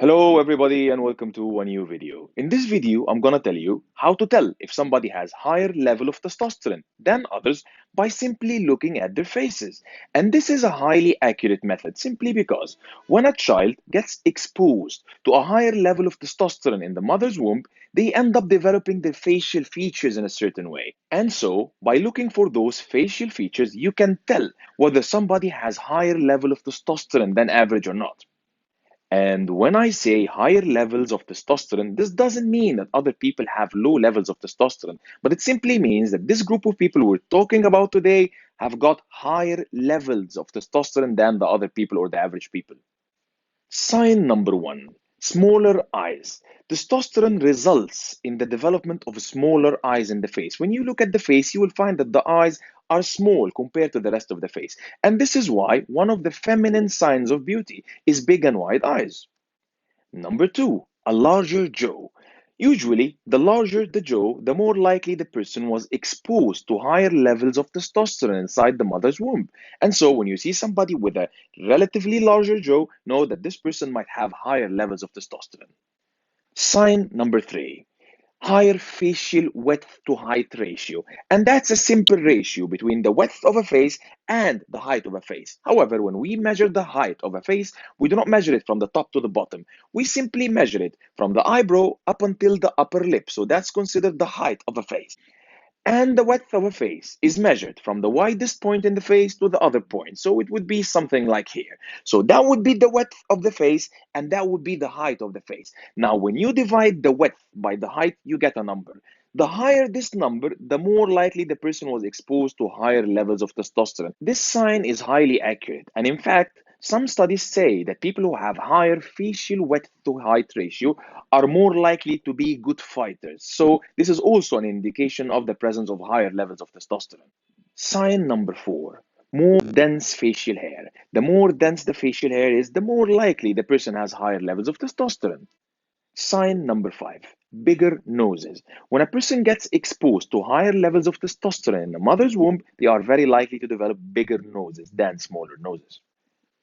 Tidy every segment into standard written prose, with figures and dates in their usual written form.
Hello everybody and welcome to a new video. In this video, I'm gonna tell you how to tell if somebody has higher level of testosterone than others by simply looking at their faces. And this is a highly accurate method simply because when a child gets exposed to a higher level of testosterone in the mother's womb, they end up developing their facial features in a certain way. And so, by looking for those facial features, you can tell whether somebody has higher level of testosterone than average or not. And when I say higher levels of testosterone, this doesn't mean that other people have low levels of testosterone, but it simply means that this group of people we're talking about today have got higher levels of testosterone than the other people or the average people. Sign number one, smaller eyes. Testosterone results in the development of smaller eyes in the face. When you look at the face, you will find that the eyes are small compared to the rest of the face. And this is why one of the feminine signs of beauty is big and wide eyes. Number two, a larger jaw. Usually, the larger the jaw, the more likely the person was exposed to higher levels of testosterone inside the mother's womb. And so, when you see somebody with a relatively larger jaw, know that this person might have higher levels of testosterone. Sign number three, higher facial width to height ratio. And that's a simple ratio between the width of a face and the height of a face. However, when we measure the height of a face, we do not measure it from the top to the bottom. We simply measure it from the eyebrow up until the upper lip. So that's considered the height of a face. And the width of a face is measured from the widest point in the face to the other point. So it would be something like here. So that would be the width of the face, and that would be the height of the face. Now, when you divide the width by the height, you get a number. The higher this number, the more likely the person was exposed to higher levels of testosterone. This sign is highly accurate. And in fact, some studies say that people who have higher facial width to height ratio are more likely to be good fighters. So this is also an indication of the presence of higher levels of testosterone. Sign number four, more dense facial hair. The more dense the facial hair is, the more likely the person has higher levels of testosterone. Sign number five, bigger noses. When a person gets exposed to higher levels of testosterone in the mother's womb, they are very likely to develop bigger noses than smaller noses.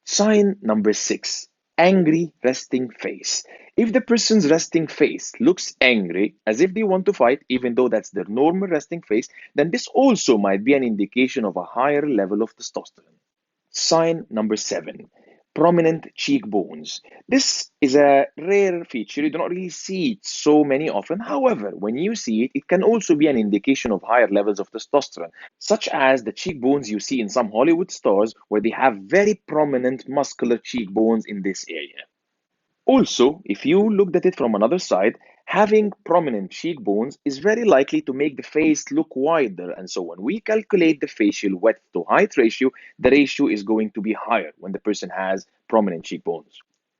Sign number six, angry resting face. If the person's resting face looks angry, as if they want to fight, even though that's their normal resting face, then this also might be an indication of a higher level of testosterone. Sign number seven, prominent cheekbones. This is a rare feature. You do not really see it so many often. However, when you see it, it can also be an indication of higher levels of testosterone, such as the cheekbones you see in some Hollywood stars where they have very prominent muscular cheekbones in this area. Also, if you looked at it from another side, having prominent cheekbones is very likely to make the face look wider. And so when we calculate the facial width to height ratio, the ratio is going to be higher when the person has prominent cheekbones.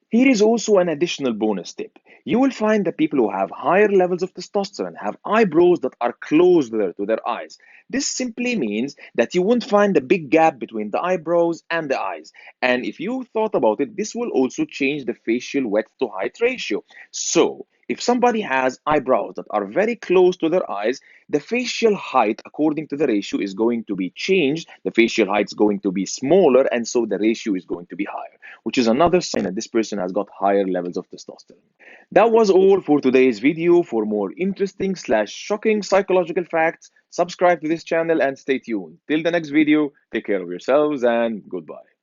Here is also an additional bonus tip. You will find that people who have higher levels of testosterone have eyebrows that are closer to their eyes. This simply means that you won't find a big gap between the eyebrows and the eyes. And if you thought about it, this will also change the facial width to height ratio. So, if somebody has eyebrows that are very close to their eyes, the facial height, according to the ratio, is going to be changed. The facial height is going to be smaller, and so the ratio is going to be higher, which is another sign that this person has got higher levels of testosterone. That was all for today's video. For more interesting slash shocking psychological facts, subscribe to this channel and stay tuned. Till the next video, take care of yourselves and goodbye.